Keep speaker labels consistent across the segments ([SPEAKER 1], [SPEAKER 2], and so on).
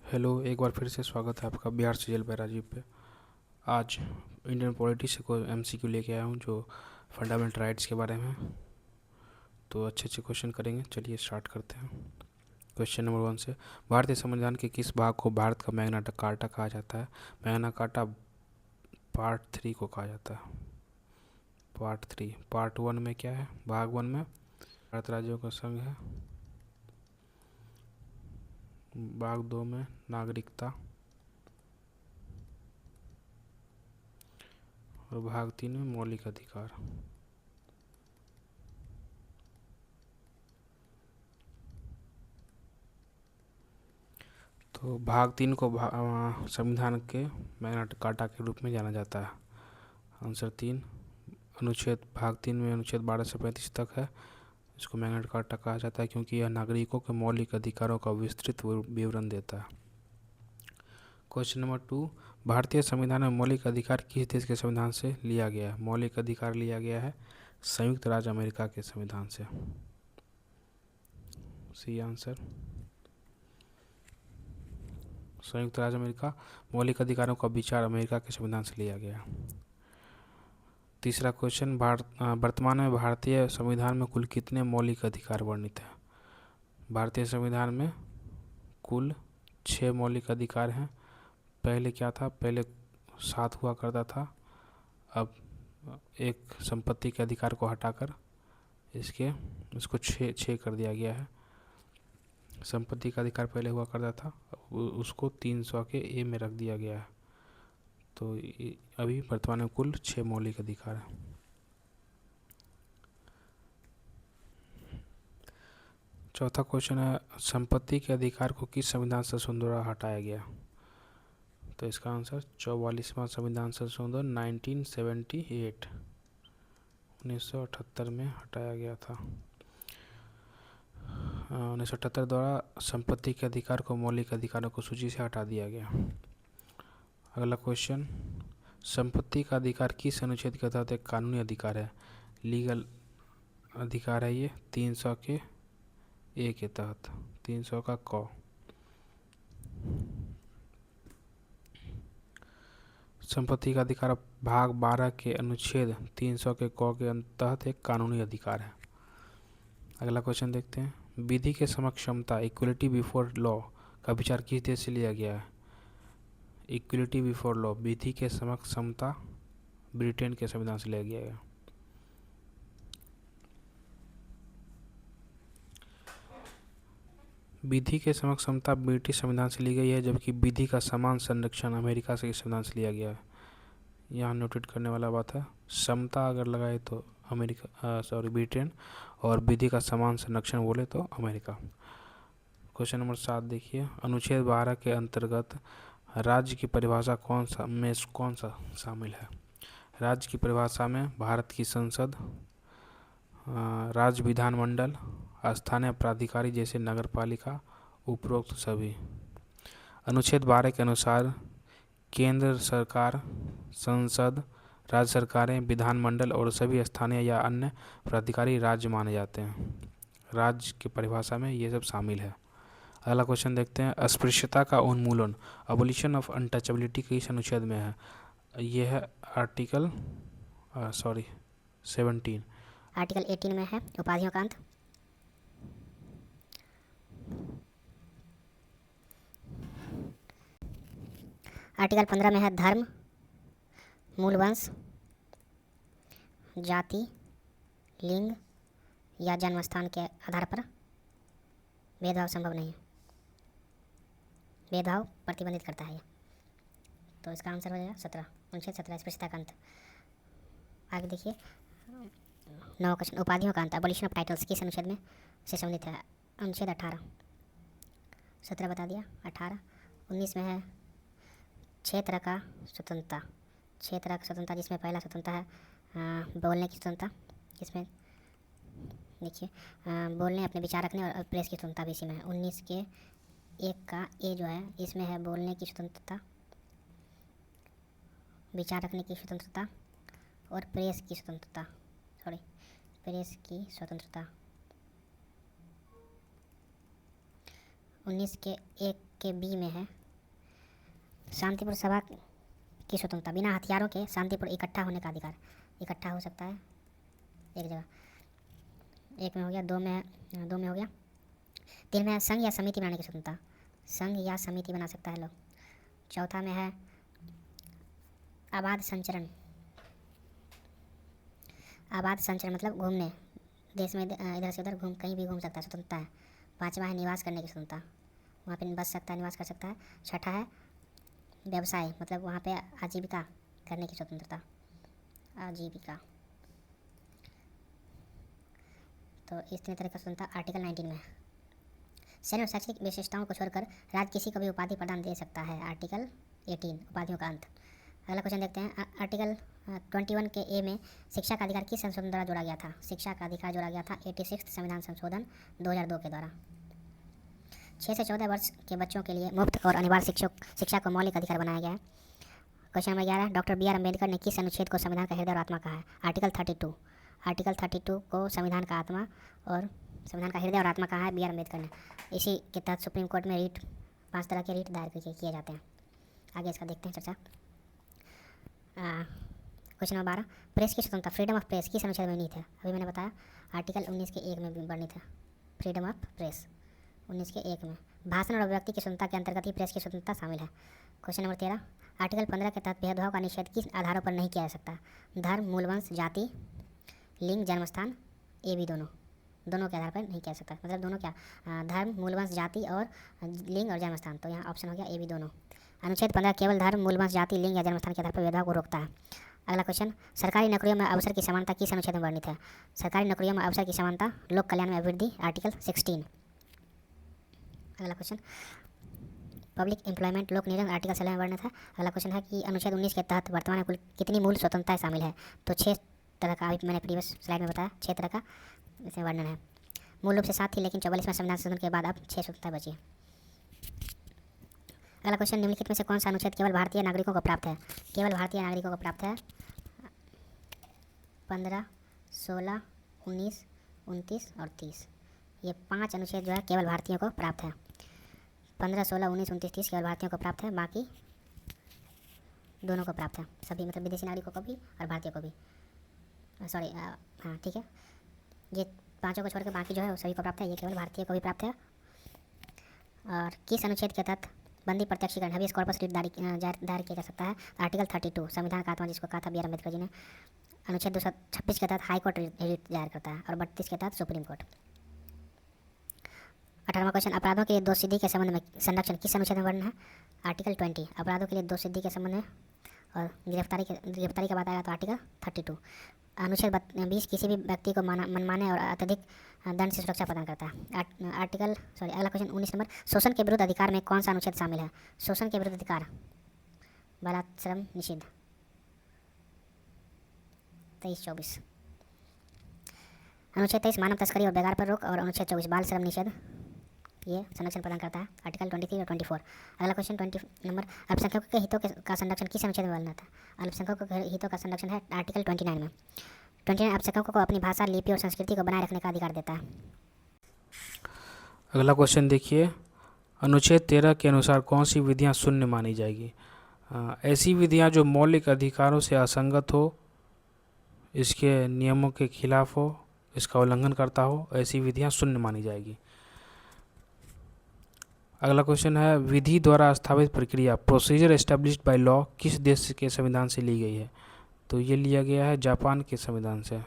[SPEAKER 1] Hello, एक बार फिर से स्वागत है आपका बिहार सीरियल पे राजीव पे। आज इंडियन पॉलिटी से कोई एमसीक्यू लेके आया हूँ जो फंडामेंटल राइट्स के बारे में है। तो अच्छे अच्छे क्वेश्चन करेंगे, चलिए स्टार्ट करते हैं। क्वेश्चन नंबर 1 से, भारतीय संविधान के किस भाग को भारत का मैग्ना कार्टा कहा जाता है? मैग्ना कार्टा पार्ट 3 को कहा जाता है। पार्ट 3। पार्ट 1 में क्या है? भाग 1 में भारत राज्यों का संघ है। भाग 2 में नागरिकता, और भाग 3 में मौलिक अधिकार। तो भाग 3 को संविधान के मैग्ना कार्टा के रूप में जाना जाता है। आंसर 3। अनुच्छेद भाग 3 में अनुच्छेद 12 से 35 तक है। इसको मैग्ना कार्टा कहा जाता है क्योंकि यह नागरिकों के मौलिक अधिकारों का विस्तृत विवरण देता है। क्वेश्चन नंबर 2, भारतीय संविधान में मौलिक अधिकार किस देश के संविधान से लिया गया है? मौलिक अधिकार लिया गया है संयुक्त राज्य अमेरिका के संविधान से। C answer. संयुक्त राज्य अमेरिका मौलिक अधिकारों का विचार अमेरिका के संविधान से लिया गया। तीसरा क्वेश्चन, वर्तमान में भारतीय संविधान में कुल कितने मौलिक अधिकार वर्णित हैं? भारतीय संविधान में कुल 6 मौलिक अधिकार हैं। पहले क्या था? पहले 7 हुआ करता था। अब एक संपत्ति के अधिकार को हटाकर इसको 6 कर दिया गया है। संपत्ति का अधिकार पहले हुआ करता था, उसको 300 के ए में रख दिया गया है। तो अभी वर्तमान में कुल 6 मौलिक अधिकार हैं। चौथा क्वेश्चन है, संपत्ति के अधिकार को किस संविधान संशोधन द्वारा हटाया गया? तो इसका आंसर 44वां संविधान संशोधन 1978 में हटाया गया था। 1978 द्वारा संपत्ति के अधिकार को मौलिक अधिकारों को सूची से हटा दिया गया। अगला क्वेश्चन, संपत्ति का अधिकार किस अनुच्छेद के तहत एक कानूनी अधिकार है? लीगल अधिकार है ये 300 के ए के तहत, 300 का क। संपत्ति का अधिकार भाग 12 के अनुच्छेद 300 के क के तहत एक कानूनी अधिकार है। अगला क्वेश्चन देखते हैं, विधि के समक्ष समता इक्वलिटी बिफोर लॉ का विचार किस देश से लिया गया है? इक्वलिटी बिफोर लॉ, विधि के समक्ष समता, ब्रिटेन के संविधान से लिया गया है। विधि के समक्ष समता ब्रिटिश संविधान से ली गई है, जबकि विधि का समान संरक्षण अमेरिका के संविधान से लिया गया है। यहाँ नोटेट करने वाला बात है, समता अगर लगाए तो ब्रिटेन, और विधि का समान संरक्षण बोले तो अमेरिका। क्वेश्चन नंबर 7 देखिए, अनुच्छेद 12 के अंतर्गत राज्य की परिभाषा कौन सा शामिल है? राज्य की परिभाषा में भारत की संसद, राज्य विधानमंडल, स्थानीय प्राधिकारी जैसे नगर पालिका, उपरोक्त सभी। अनुच्छेद 12 के अनुसार केंद्र सरकार, संसद, राज्य सरकारें, विधानमंडल और सभी स्थानीय या अन्य प्राधिकारी राज्य माने जाते हैं। राज्य की परिभाषा में ये सब शामिल है। अगला क्वेश्चन देखते हैं, अस्पृश्यता का उन्मूलन, अबोलिशन ऑफ अनटचेबिलिटी किस अनुच्छेद में है? यह है आर्टिकल 17।
[SPEAKER 2] आर्टिकल 18 में है, उपाधियों का अंत। आर्टिकल 15 में है, धर्म, मूल वंश, जाति, लिंग या जन्म स्थान के आधार पर भेदभाव संभव नहीं है, भेदभाव प्रतिबंधित करता है ये। तो इसका आंसर हो जाएगा 17, अनुच्छेद 17, अस्पृश्यता का अंत। आगे देखिए 9 क्वेश्चन, उपाधियों का अंत, अबोलिशन ऑफ टाइटल्स किस अनुच्छेद में से संबंधित है? अनुच्छेद 18। 17 बता दिया, 18। 19 में है क्षेत्र का स्वतंत्रता, क्षेत्र का स्वतंत्रता, जिसमें पहला स्वतंत्रता है बोलने की स्वतंत्रता, जिसमें देखिए बोलने, अपने विचार रखने और प्रेस की स्वतंत्रता भी इसी में है। 19 के 1 का ए जो है, इसमें है बोलने की स्वतंत्रता, विचार रखने की स्वतंत्रता और प्रेस की स्वतंत्रता, प्रेस की स्वतंत्रता। 19 के 1 के बी में है शांतिपूर्ण सभा की स्वतंत्रता, बिना हथियारों के शांतिपूर्ण इकट्ठा होने का अधिकार, इकट्ठा हो सकता है एक जगह। एक में हो गया, दो में हो गया। 3 में है संघ या समिति बनाने की स्वतंत्रता, संघ या समिति बना सकता है लोग। चौथा में है आबाद संचरण, आबाद संचरण मतलब घूमने, देश में इधर से उधर कहीं भी घूम सकता है, स्वतंत्रता है। 5वां है निवास करने की स्वतंत्रता, वहाँ पे बस सकता है, निवास कर सकता है। 6ठा है व्यवसाय, मतलब वहाँ पे आजीविका करने की स्वतंत्रता, आजीविका। तो इस तरह का स्वतंत्रता आर्टिकल 19 में है। सैन्य और शैक्षिक विशेषताओं को छोड़कर राज्य किसी को भी उपाधि प्रदान दे सकता है, आर्टिकल 18 उपाधियों का अंत। अगला क्वेश्चन देखते हैं, आर्टिकल 21 के ए में शिक्षा का अधिकार किस संशोधन द्वारा जोड़ा गया था? शिक्षा का अधिकार जोड़ा गया था 86 संविधान संशोधन 2002 के द्वारा। 6 से 14 वर्ष के बच्चों के लिए मुफ्त और अनिवार्य शिक्षा को मौलिक अधिकार बनाया गया है। Question number 11, doctor B R Ambedkar ने किस अनुच्छेद को संविधान का हृदय और आत्मा कहा है? आर्टिकल 32, आर्टिकल 32 को संविधान का आत्मा और संविधान का हृदय और आत्मा कहा है बी आर अम्बेडकर ने। इसी के तहत सुप्रीम कोर्ट में रीट 5 तरह के रीट दायर किए जाते हैं। आगे इसका देखते हैं चर्चा। क्वेश्चन नंबर 12, प्रेस की स्वतंत्रता, फ्रीडम ऑफ प्रेस किस अनुच्छेद में वर्णित है? अभी मैंने बताया आर्टिकल 19 के 1 में वर्णित है, फ्रीडम ऑफ प्रेस 19 के 1 में। भाषण और अभिव्यक्ति की स्वतंत्रता के अंतर्गत ही प्रेस की स्वतंत्रता शामिल है। क्वेश्चन नंबर 13, आर्टिकल 15 के तहत भेदभाव का निषेध किस आधारों पर नहीं किया जा सकता? धर्म, मूल वंश, जाति, लिंग, जन्मस्थान, ये भी दोनों के आधार पर नहीं किया जा सकता। मतलब दोनों क्या, धर्म, मूल वंश, जाति और लिंग और जन्मस्थान, तो यहाँ ऑप्शन हो गया ए भी दोनों। अनुच्छेद 15 केवल धर्म, मूल वंश, जाति, लिंग या जन्मस्थान के आधार पर भेदभाव को रोकता है। अगला क्वेश्चन, सरकारी नौकरियों में अवसर की समानता किस अनुच्छेद में वर्णित है? सरकारी नौकरियों में अवसर की समानता, लोक कल्याण में अभिवृद्धि, आर्टिकल 16। अगला क्वेश्चन, पब्लिक एम्प्लॉयमेंट, लोक नियोजन, आर्टिकल 16 में वर्णित है। अगला क्वेश्चन है कि अनुच्छेद 19 के तहत वर्तमान में कुल कितनी मूल स्वतंत्रताएं शामिल है? तो 6 तरह का, अभी मैंने प्रीवियस स्लाइड में बताया 6 तरह का इसमें वर्णन है। मूल रूप से 7 थी, लेकिन 44वें संविधान संशोधन के बाद अब 6 स्वतंत्रता बची। अगला क्वेश्चन, निम्नलिखित में से कौन सा अनुच्छेद केवल भारतीय नागरिकों को प्राप्त है? केवल भारतीय नागरिकों को प्राप्त है 15, 16, 19, 29 और 30। ये 5 अनुच्छेद जो है केवल भारतीयों को प्राप्त है। 15, 16, 19, 29, 30 केवल भारतीयों को प्राप्त है, बाकी दोनों को प्राप्त है, सभी मतलब विदेशी नागरिकों को भी और भारतीयों को भी। सॉरी, हाँ ठीक है, ये 5 को छोड़कर बाकी जो है वो सभी को प्राप्त है, ये केवल भारतीय को भी प्राप्त है। और किस अनुच्छेद के तहत बंदी प्रत्यक्षीकरण, हबीज कॉर्पस रिट दायर किया जा सकता है? आर्टिकल 32 संविधान का आत्मा जिसको कहा था बी आर अम्बेडकर जी ने। अनुच्छेद 226 के तहत हाई कोर्ट रिट दायर करता है और 32 के तहत सुप्रीम कोर्ट। 18वां क्वेश्चन, अपराधों के लिए दोष सिद्धि के संबंध में संरक्षण किस अनुच्छेद में वर्णन है? आर्टिकल 20 अपराधों के लिए दोष सिद्धि के संबंध में और गिरफ्तारी के बाद आएगा तो आर्टिकल 32। अनुच्छेद 20 किसी भी व्यक्ति को मनमाने और अत्यधिक दंड से सुरक्षा प्रदान करता है। अगला क्वेश्चन 19 नंबर, शोषण के विरुद्ध अधिकार में कौन सा अनुच्छेद शामिल है? शोषण के विरुद्ध अधिकार, बलात्श्रम निषिद्ध 23-24। अनुच्छेद 23 मानव तस्करी और बेगार पर रोक और अनुच्छेद 24 बाल श्रम निषेध ये संरक्षण प्रदान करता है, आर्टिकल 23 और 24। अगला क्वेश्चन 20 नंबर, अल्पसंख्यकों के हितों का संरक्षण किस अनुच्छेद में वर्णित है? अल्पसंख्यकों के हितों का संरक्षण है आर्टिकल 29 में। 29 अल्पसंख्यकों को अपनी भाषा, लिपि और संस्कृति को बनाए रखने का अधिकार देता है।
[SPEAKER 1] अगला क्वेश्चन देखिए, अनुच्छेद 13 के अनुसार कौन सी विधियां शून्य मानी जाएगी? ऐसी विधियां जो मौलिक अधिकारों से असंगत हो, इसके नियमों के खिलाफ हो, इसका उल्लंघन करता हो, ऐसी विधियां शून्य मानी जाएगी। अगला क्वेश्चन है, विधि द्वारा स्थापित प्रक्रिया, प्रोसीजर एस्टेब्लिश्ड बाय लॉ किस देश के संविधान से ली गई है? तो ये लिया गया है जापान के संविधान से।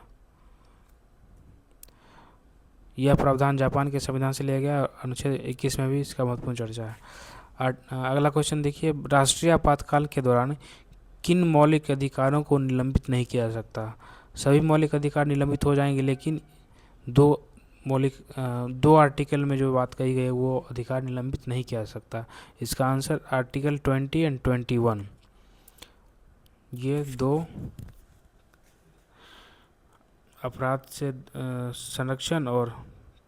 [SPEAKER 1] यह प्रावधान जापान के संविधान से लिया गया, अनुच्छेद 21 में भी इसका महत्वपूर्ण चर्चा है। अगला क्वेश्चन देखिए, राष्ट्रीय आपातकाल के दौरान किन मौलिक अधिकारों को निलंबित नहीं किया जा सकता? सभी मौलिक अधिकार निलंबित हो जाएंगे, लेकिन दो आर्टिकल में जो बात कही गई है वो अधिकार निलंबित नहीं किया जा सकता। इसका आंसर आर्टिकल 20 एंड 21, ये 2 अपराध से संरक्षण और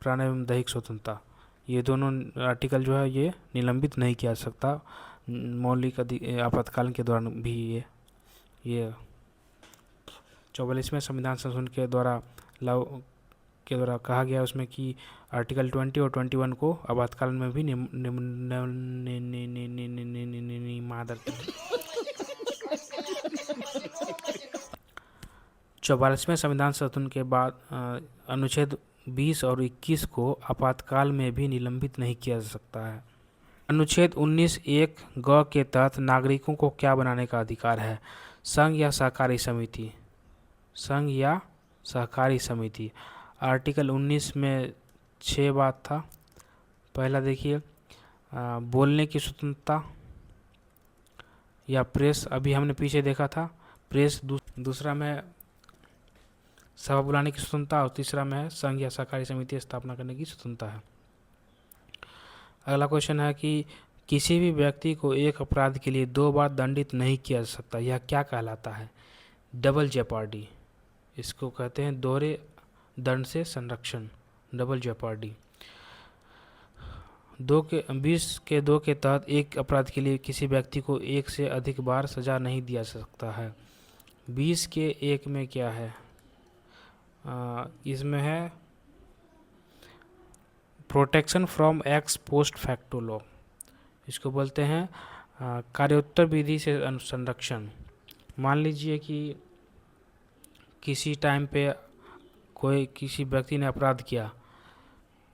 [SPEAKER 1] प्राण एवं दैहिक स्वतंत्रता, ये दोनों आर्टिकल जो है ये निलंबित नहीं किया जा सकता मौलिक आपातकाल के दौरान भी। ये 44वें संविधान संशोधन के द्वारा कहा गया उसमें कि आर्टिकल 20 और 21 को आपातकाल में भी नियमादर 44वें संविधान संशोधन के बाद अनुच्छेद 20 और 21 को आपातकाल में भी निलंबित नहीं किया जा सकता है। अनुच्छेद 19(1) ग के तहत नागरिकों को क्या बनाने का अधिकार है? संघ या सहकारी समिति। संघ या सहकारी समिति। आर्टिकल 19 में 6 बात था। पहला देखिए, बोलने की स्वतंत्रता या प्रेस, अभी हमने पीछे देखा था प्रेस। दूसरा में सभा बुलाने की स्वतंत्रता और तीसरा में है संघ या सहकारी समिति स्थापना करने की स्वतंत्रता है। अगला क्वेश्चन है कि किसी भी व्यक्ति को एक अपराध के लिए 2 बार दंडित नहीं किया जा सकता, यह क्या कहलाता है? डबल जेपार्डी। इसको कहते हैं दोहरे दंड से संरक्षण, डबल जेपार्डी। 20 के 2 के तहत एक अपराध के लिए किसी व्यक्ति को 1 से अधिक बार सजा नहीं दिया जा सकता है। 20 के 1 में क्या है? इसमें है protection from x post facto law. इसको बोलते हैं कार्योत्तर विधि से संरक्षण। मान लीजिए कि किसी टाइम पे किसी व्यक्ति ने अपराध किया,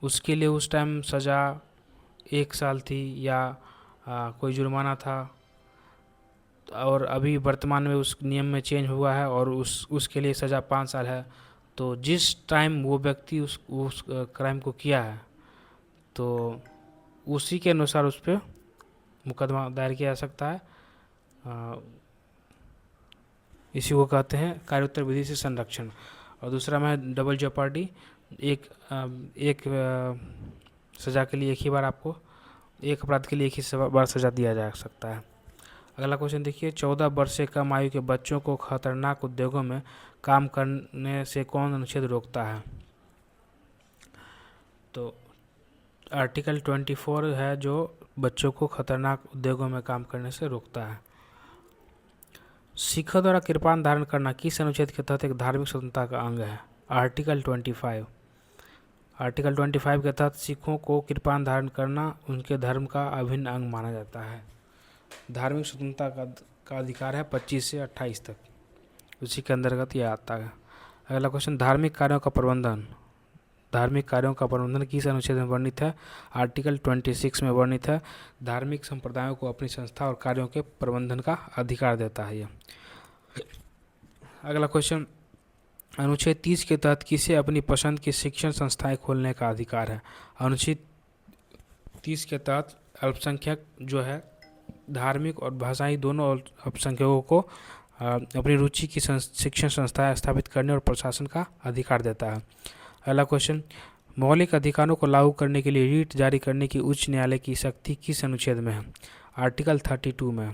[SPEAKER 1] उसके लिए उस टाइम सज़ा 1 साल थी या कोई जुर्माना था, और अभी वर्तमान में उस नियम में चेंज हुआ है और उसके लिए सज़ा 5 साल है। तो जिस टाइम वो व्यक्ति उस क्राइम को किया है, तो उसी के अनुसार उस पर मुकदमा दायर किया जा सकता है। इसी को कहते हैं कार्योत्तर विधि से संरक्षण। और दूसरा में डबल जेपार्डी, एक सज़ा के लिए एक ही बार आपको, एक अपराध के लिए एक ही बार सज़ा दिया जा सकता है। अगला क्वेश्चन देखिए, 14 वर्ष से कम आयु के बच्चों को खतरनाक उद्योगों में काम करने से कौन अनुच्छेद रोकता है? तो आर्टिकल 24 है जो बच्चों को खतरनाक उद्योगों में काम करने से रोकता है। सिखों द्वारा कृपान धारण करना किस अनुच्छेद के तहत एक धार्मिक स्वतंत्रता का अंग है? आर्टिकल 25। आर्टिकल 25 के तहत सिखों को कृपान धारण करना उनके धर्म का अभिन्न अंग माना जाता है। धार्मिक स्वतंत्रता का अधिकार है 25 से 28 तक, उसी के अंतर्गत यह आता है। अगला क्वेश्चन, धार्मिक कार्यों का प्रबंधन। धार्मिक कार्यों का प्रबंधन किस अनुच्छेद में वर्णित है? आर्टिकल 26 में वर्णित है। धार्मिक संप्रदायों को अपनी संस्था और कार्यों के प्रबंधन का अधिकार देता है यह। अगला क्वेश्चन, अनुच्छेद 30 के तहत किसे अपनी पसंद की शिक्षण संस्थाएं खोलने का अधिकार है? अनुच्छेद 30 के तहत अल्पसंख्यक जो है, धार्मिक और भाषाई दोनों अल्पसंख्यकों को अपनी रुचि की शिक्षण संस्थाएं स्थापित करने और प्रशासन का अधिकार देता है। अगला क्वेश्चन, मौलिक अधिकारों को लागू करने के लिए रीट जारी करने की उच्च न्यायालय की शक्ति किस अनुच्छेद में है? आर्टिकल 32 में।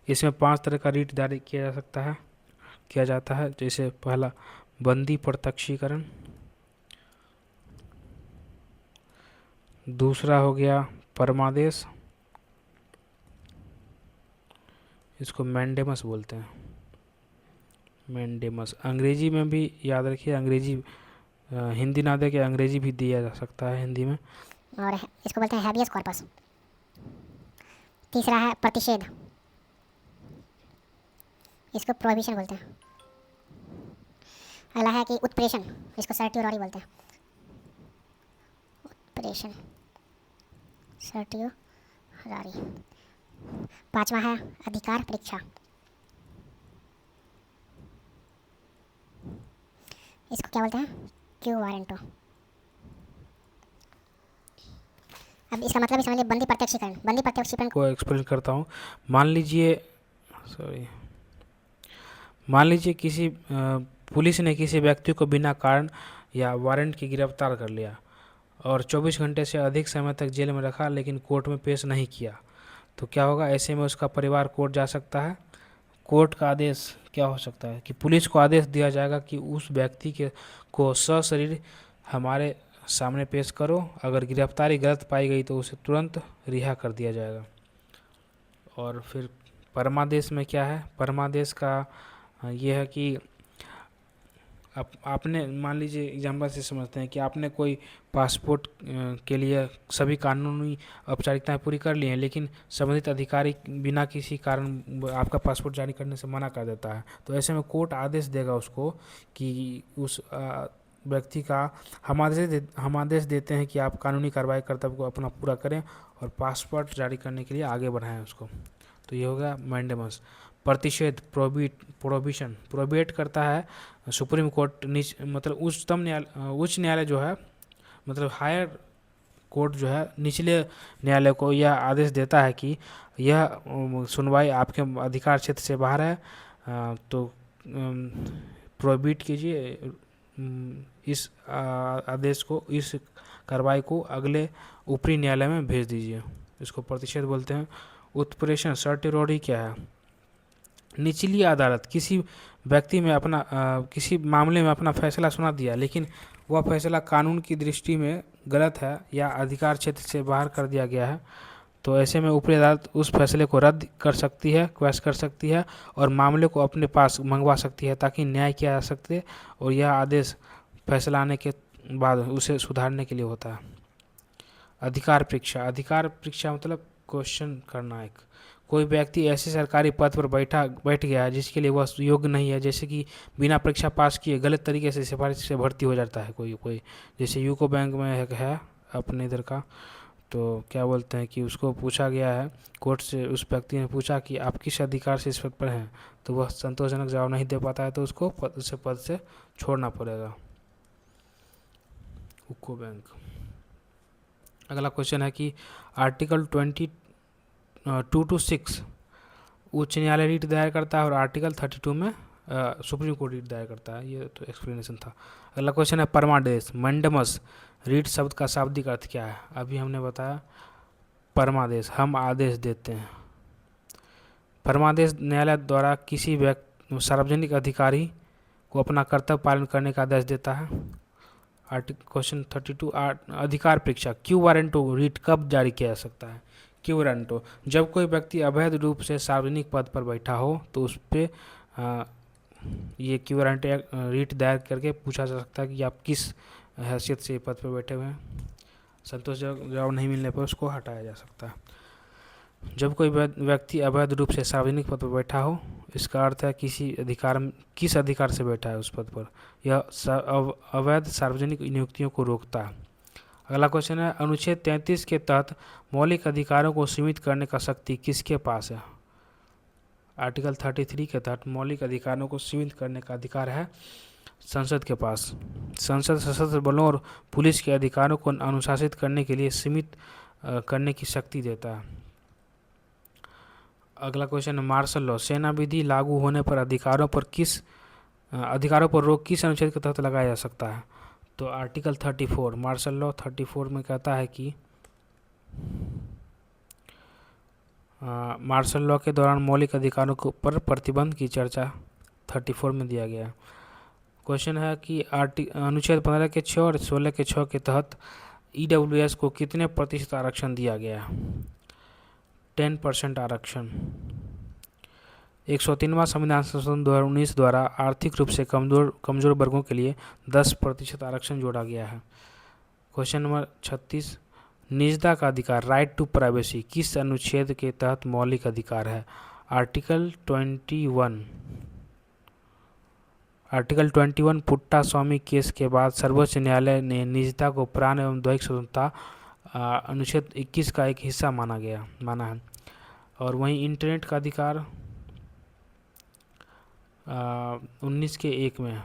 [SPEAKER 1] इसमें 5 तरह का रीट जारी किया जाता है। जैसे पहला बंदी प्रत्यक्षीकरण, दूसरा हो गया परमादेश, इसको मैंडेमस बोलते हैं, मैंडेमस। अंग्रेजी में भी याद रखिए, अंग्रेजी हिंदी ना दे के अंग्रेजी भी दिया जा सकता है हिंदी में।
[SPEAKER 2] और इसको बोलते हैं हैबियस कॉर्पस। तीसरा है प्रतिषेध, इसको प्रोहिबिशन बोलते हैं। अगला है कि उत्प्रेषण, इसको सर्ट्योररी बोलते हैं, उत्प्रेषण, सर्ट्योररी। पांचवा है अधिकार परीक्षा, इसको क्या बोलते हैं? Quo warranto. अब इसका मतलब समझिए बंदी प्रत्यक्षीकरण। बंदी प्रत्यक्षीकरण
[SPEAKER 1] को एक्सप्लेन करता हूँ। मान लीजिए किसी पुलिस ने किसी व्यक्ति को बिना कारण या वारंट की गिरफ्तार कर लिया और 24 घंटे से अधिक समय तक जेल में रखा, लेकिन कोर्ट में पेश नहीं किया, तो क्या होगा? ऐसे में उसका परिवार कोर्ट जा सकता है। कोर्ट का आदेश क्या हो सकता है कि पुलिस को आदेश दिया जाएगा कि उस व्यक्ति को सशरीर हमारे सामने पेश करो। अगर गिरफ्तारी गलत पाई गई तो उसे तुरंत रिहा कर दिया जाएगा। और फिर परमादेश में क्या है? परमादेश का ये है कि आपने मान लीजिए एग्जाम्पल से समझते हैं कि आपने कोई पासपोर्ट के लिए सभी कानूनी औपचारिकताएं पूरी कर ली हैं, लेकिन संबंधित अधिकारी बिना किसी कारण आपका पासपोर्ट जारी करने से मना कर देता है। तो ऐसे में कोर्ट आदेश देगा उसको कि उस व्यक्ति का हम आदेश देते हैं कि आप कानूनी कार्रवाई कर्तव्य को अपना पूरा करें और पासपोर्ट जारी करने के लिए आगे बढ़ाएं उसको। तो ये हो गया मैंडेमस। प्रतिषेध, प्रोबिएट करता है सुप्रीम कोर्ट, मतलब उच्च न्यायालय जो है, मतलब हायर कोर्ट जो है निचले न्यायालय को यह आदेश देता है कि यह सुनवाई आपके अधिकार क्षेत्र से बाहर है, तो प्रोहिबिट कीजिए इस आदेश को, इस कार्रवाई को अगले ऊपरी न्यायालय में भेज दीजिए। इसको प्रतिषेध बोलते हैं। उत्प्रेषण, सर्टिरोरी क्या है? निचली अदालत किसी व्यक्ति में किसी मामले में अपना फैसला सुना दिया, लेकिन वह फैसला कानून की दृष्टि में गलत है या अधिकार क्षेत्र से बाहर कर दिया गया है, तो ऐसे में ऊपरी अदालत उस फैसले को रद्द कर सकती है, क्वैश कर सकती है और मामले को अपने पास मंगवा सकती है ताकि न्याय किया जा सके। और यह आदेश फैसला आने के बाद उसे सुधारने के लिए होता है। अधिकार परीक्षा मतलब क्वेश्चन करना। एक कोई व्यक्ति ऐसे सरकारी पद पर बैठ गया है जिसके लिए वह योग्य नहीं है, जैसे कि बिना परीक्षा पास किए गलत तरीके से सिफारिश से भर्ती हो जाता है कोई जैसे यूको बैंक में है अपने इधर का, तो क्या बोलते हैं कि उसको पूछा गया है कोर्ट से, उस व्यक्ति ने पूछा कि आप किस अधिकार से इस पद पर हैं, तो वह संतोषजनक जवाब नहीं दे पाता है, तो उसको उसे पद से छोड़ना पड़ेगा। UCO bank. अगला क्वेश्चन है कि आर्टिकल 22 to 6 उच्च न्यायालय रीट दायर करता है और आर्टिकल 32 में सुप्रीम कोर्ट रीट दायर करता है। ये तो एक्सप्लेनेशन था। अगला क्वेश्चन है परमादेश, मंडमस। रीट शब्द का शाब्दिक अर्थ क्या है? अभी हमने बताया परमादेश, हम आदेश देते हैं। परमादेश न्यायालय द्वारा किसी सार्वजनिक अधिकारी को अपना कर्तव्य पालन करने का आदेश देता है। क्वेश्चन 32 अधिकार परीक्षा, क्यू वारंटो रीट कब जारी किया जा सकता है? क्यू वारंटो जब कोई व्यक्ति अवैध रूप से सार्वजनिक पद पर बैठा हो तो उस पर ये क्यू वारंटो रीट दायर करके पूछा जा सकता है कि आप किस हैसियत से पद पर बैठे हुए हैं। संतोषजनक जवाब नहीं मिलने पर उसको हटाया जा सकता है। जब कोई व्यक्ति अवैध रूप से सार्वजनिक पद पर बैठा हो, इसका अर्थ है किस अधिकार से बैठा है उस पद पर। यह अवैध सार्वजनिक नियुक्तियों को रोकता है। अगला क्वेश्चन है अनुच्छेद 33 के तहत मौलिक अधिकारों को सीमित करने का शक्ति किसके पास है? आर्टिकल 33 के तहत मौलिक अधिकारों को सीमित करने का अधिकार है संसद के पास। संसद सशस्त्र बलों और पुलिस के अधिकारों को अनुशासित करने के लिए सीमित करने की शक्ति देता है। अगला क्वेश्चन है मार्शल लॉ, सेना विधि लागू होने पर अधिकारों पर रोक किस अनुच्छेद के तहत लगाया जा सकता है? तो आर्टिकल 34, मार्शल लॉ 34 में कहता है कि मार्शल लॉ के दौरान मौलिक अधिकारों पर प्रतिबंध की चर्चा 34 में दिया गया। क्वेश्चन है कि अनुच्छेद 15 के 6 और 16 के 6 के तहत ईडब्ल्यूएस को कितने प्रतिशत आरक्षण दिया गया? 10% आरक्षण। 103वां संविधान संशोधन 2019 द्वारा आर्थिक रूप से कमजोर वर्गों के लिए 10% आरक्षण जोड़ा गया है। क्वेश्चन नंबर 36, निजता का अधिकार, राइट टू प्राइवेसी, किस अनुच्छेद के तहत मौलिक अधिकार है? आर्टिकल 21। आर्टिकल 21 पुट्टा स्वामी केस के बाद सर्वोच्च न्यायालय ने निजता को प्राण एवं दैहिक स्वतंत्रता अनुच्छेद 21 का एक हिस्सा माना है। और वहीं इंटरनेट का अधिकार 19 के 1 में है।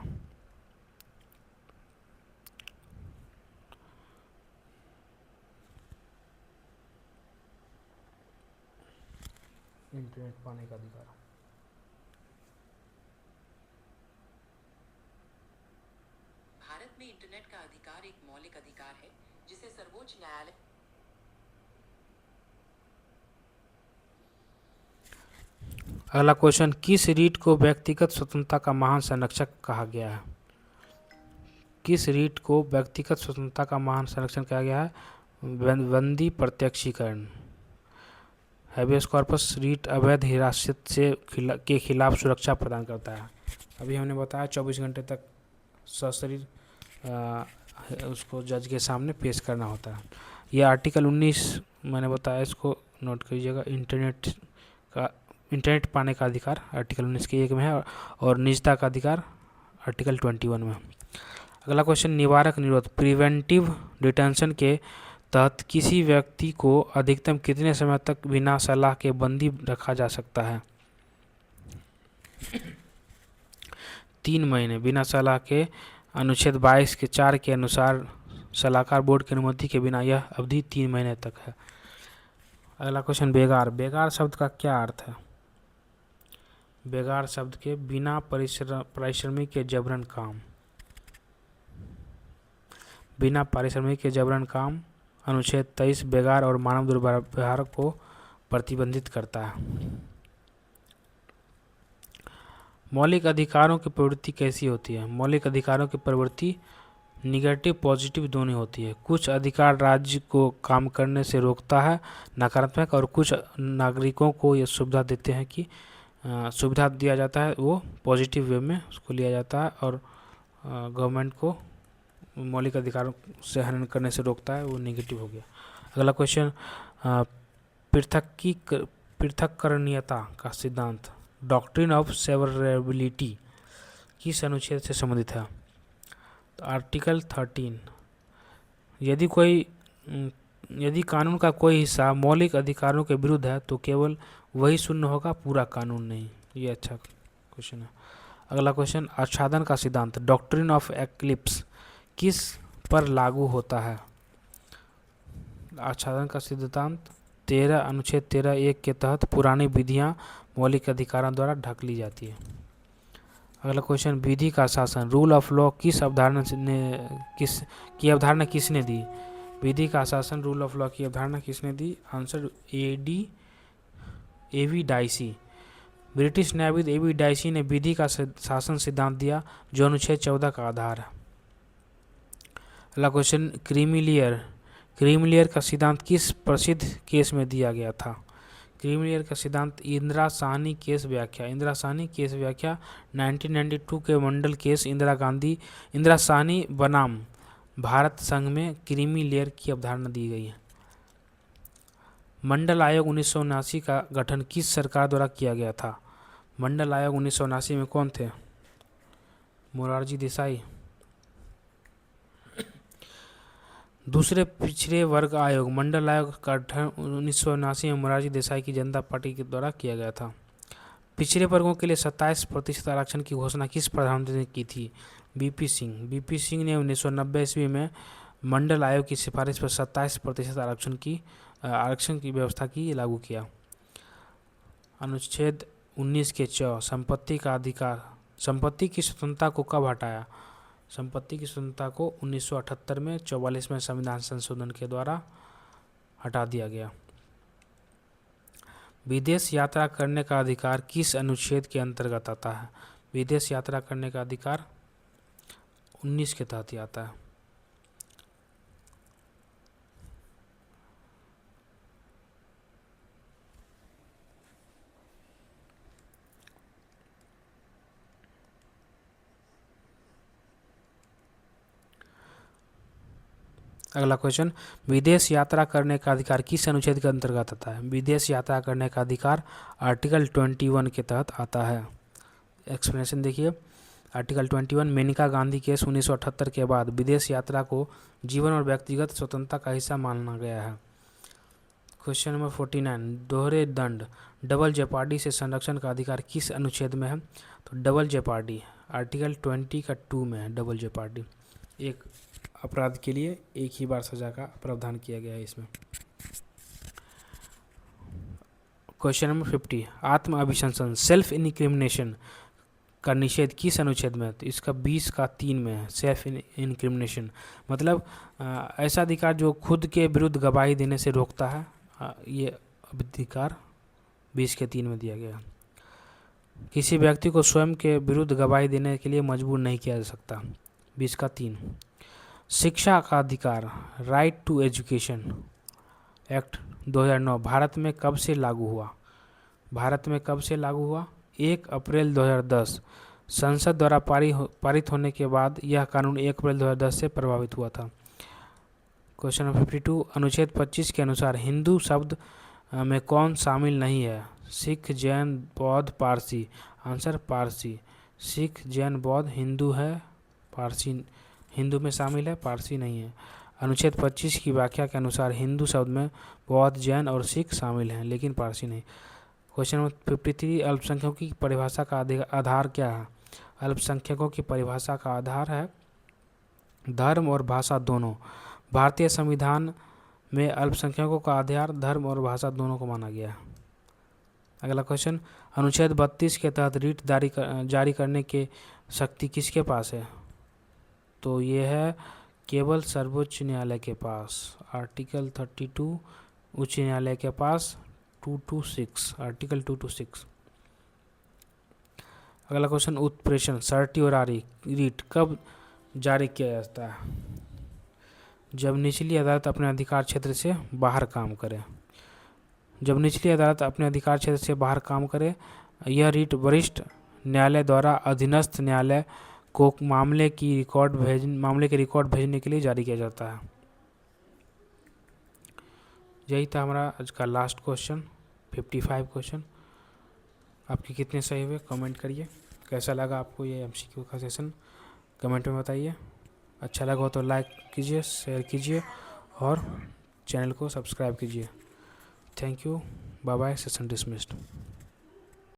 [SPEAKER 1] इंटरनेट पाने का अधिकार।
[SPEAKER 3] भारत में इंटरनेट का अधिकार एक मौलिक अधिकार है जिसे सर्वोच्च न्यायालय।
[SPEAKER 1] अगला क्वेश्चन, किस रीट को व्यक्तिगत स्वतंत्रता का महान संरक्षक कहा गया है? किस रीट को व्यक्तिगत स्वतंत्रता का महान संरक्षण कहा गया है? बंदी प्रत्यक्षीकरण। हैबियस कॉर्पस रीट अवैध हिरासत के खिलाफ सुरक्षा प्रदान करता है। अभी हमने बताया 24 घंटे तक सशरीर उसको जज के सामने पेश करना होता है। यह आर्टिकल 19 मैंने बताया, इसको नोट करिएगा। इंटरनेट पाने का अधिकार आर्टिकल 19 के 1 में है, और निजता का अधिकार आर्टिकल 21 में। अगला क्वेश्चन, निवारक निरोध प्रिवेंटिव डिटेंशन के तहत किसी व्यक्ति को अधिकतम कितने समय तक बिना सलाह के बंदी रखा जा सकता है? 3 महीने बिना सलाह के। अनुच्छेद 22 के 4 के अनुसार सलाहकार बोर्ड की अनुमति के बिना यह अवधि 3 महीने तक है। अगला क्वेश्चन, बेगार। बेगार शब्द का क्या अर्थ है? बेगार शब्द के बिना पारिश्रमिक के जबरन काम। बिना पारिश्रमिक के जबरन काम अनुच्छेद 23 बेगार और मानव दुर्व्यवहार को प्रतिबंधित करता है। मौलिक अधिकारों की प्रवृत्ति कैसी होती है? मौलिक अधिकारों की प्रवृत्ति निगेटिव पॉजिटिव दोनों होती है। कुछ अधिकार राज्य को काम करने से रोकता है, नकारात्मक, और कुछ नागरिकों को ये सुविधा देते हैं कि सुविधा दिया जाता है वो पॉजिटिव वे में उसको लिया जाता है, और गवर्नमेंट को मौलिक अधिकारों से हनन करने से रोकता है, वो नेगेटिव हो गया। अगला क्वेश्चन, पृथक्करणीयता का सिद्धांत डॉक्ट्रिन ऑफ सेवरेबिलिटी किस अनुच्छेद से संबंधित है? तो आर्टिकल 13। यदि कानून का कोई हिस्सा मौलिक अधिकारों के विरुद्ध है तो केवल वही शून्य होगा, पूरा कानून नहीं। ये अच्छा क्वेश्चन है। अगला क्वेश्चन, आच्छादन का सिद्धांत डॉक्ट्रिन ऑफ एक्लिप्स किस पर लागू होता है? आच्छादन का सिद्धांत 13 अनुच्छेद 13(1) के तहत पुरानी विधियां मौलिक अधिकारों द्वारा ढक ली जाती है। अगला क्वेश्चन, विधि का शासन रूल ऑफ लॉ किस अवधारणा किसने दी? विधि का शासन रूल ऑफ लॉ की अवधारणा किसने दी? आंसर एवी डाइसी। ब्रिटिश न्यायविद एवी डाइसी ने विधि का शासन सिद्धांत दिया, जो अनुच्छेद 14 का आधार है। अगला क्वेश्चन, क्रीमीलियर का सिद्धांत किस प्रसिद्ध केस में दिया गया था? क्रीमीलियर का सिद्धांत इंदिरा साहनी केस व्याख्या 1992 के मंडल केस इंदिरा साहनी बनाम भारत संघ में क्रीमीलियर की अवधारणा दी गई है। मंडल आयोग 1979 का गठन किस सरकार द्वारा किया गया था? मंडल आयोग 1979 में कौन थे? मोरारजी देसाई। दूसरे पिछड़े वर्ग आयोग मंडल आयोग का गठन 1979 में मोरारजी देसाई की जनता पार्टी के द्वारा किया गया था। पिछड़े वर्गों के लिए 27% आरक्षण की घोषणा किस प्रधानमंत्री ने की थी? बीपी सिंह ने 1990 ईस्वी में मंडल आयोग की सिफारिश पर 27% आरक्षण की व्यवस्था की लागू किया। अनुच्छेद 19 के 4 संपत्ति का अधिकार संपत्ति की स्वतंत्रता को कब हटाया? संपत्ति की स्वतंत्रता को 1978 में 44वें संविधान संशोधन के द्वारा हटा दिया गया। विदेश यात्रा करने का अधिकार किस अनुच्छेद के अंतर्गत आता है? विदेश यात्रा करने का अधिकार 19 के तहत ही आता है। अगला क्वेश्चन, विदेश यात्रा करने का अधिकार किस अनुच्छेद के अंतर्गत आता है? विदेश यात्रा करने का अधिकार आर्टिकल 21 के तहत आता है। एक्सप्लेनेशन देखिए। आर्टिकल 21 मेनका गांधी केस 1978 के बाद विदेश यात्रा को जीवन और व्यक्तिगत स्वतंत्रता का हिस्सा माना गया है। क्वेश्चन नंबर 49, दोहरे दंड डबल जेपार्डी से संरक्षण का अधिकार किस अनुच्छेद में है? तो डबल जेपार्डी आर्टिकल 20 का 2 में है। डबल जेपार्डी एक अपराध के लिए एक ही बार सजा का प्रावधान किया गया है इसमें। क्वेश्चन नंबर 50, आत्म अभिशंसन सेल्फ इनक्रिमिनेशन का निषेध किस अनुच्छेद में है? तो इसका 20 का 3 में है। सेल्फ इनक्रिमिनेशन मतलब ऐसा अधिकार जो खुद के विरुद्ध गवाही देने से रोकता है, ये अधिकार 20 के 3 में दिया गया है। किसी व्यक्ति को स्वयं के विरुद्ध गवाही देने के लिए मजबूर नहीं किया जा सकता, 20 का 3। शिक्षा का अधिकार right to education act 2009 Bharat में कब से लागू हुआ? भारत में कब से लागू हुआ? 1 अप्रैल 2010। संसद द्वारा पारित होने के बाद यह कानून 1 अप्रैल 2010 से प्रभावित हुआ था। क्वेश्चन नंबर 52, अनुच्छेद 25 के अनुसार हिंदू शब्द में कौन शामिल नहीं है? सिख, जैन, बौद्ध, पारसी। आंसर पारसी। सिख, जैन, बौद्ध हिंदू है, पारसी हिंदू में शामिल है, पारसी नहीं है। अनुच्छेद 25 की व्याख्या के अनुसार हिंदू शब्द में बौद्ध, जैन और सिख शामिल हैं, लेकिन पारसी नहीं। क्वेश्चन नंबर 53, अल्पसंख्यकों की परिभाषा का आधार क्या है? अल्पसंख्यकों की परिभाषा का आधार है धर्म और भाषा दोनों। भारतीय संविधान में अल्पसंख्यकों का आधार धर्म और भाषा दोनों को माना गया है। अगला क्वेश्चन, अनुच्छेद 32 के तहत रीट जारी करने की शक्ति किसके पास है? तो ये है केवल सर्वोच्च न्यायालय के पास। आर्टिकल 32 उच्च न्यायालय के पास, 226 आर्टिकल 226। अगला क्वेश्चन, उत्प्रेषण सर्टी और रीट कब जारी किया जाता है? जब निचली अदालत अपने अधिकार क्षेत्र से बाहर काम करे। जब निचली अदालत अपने अधिकार क्षेत्र से बाहर काम करे, यह रीट वरिष्ठ न्यायालय द्वारा अधीनस्थ न्यायालय को मामले के रिकॉर्ड भेजने के लिए जारी किया जाता है। यही था हमारा आज का लास्ट क्वेश्चन, 55 क्वेश्चन। आपके कितने सही हुए कमेंट करिए। कैसा लगा आपको ये MCQ का सेशन कमेंट में बताइए। अच्छा लगा हो तो लाइक कीजिए, शेयर कीजिए और चैनल को सब्सक्राइब कीजिए। Thank you, bye bye, session dismissed.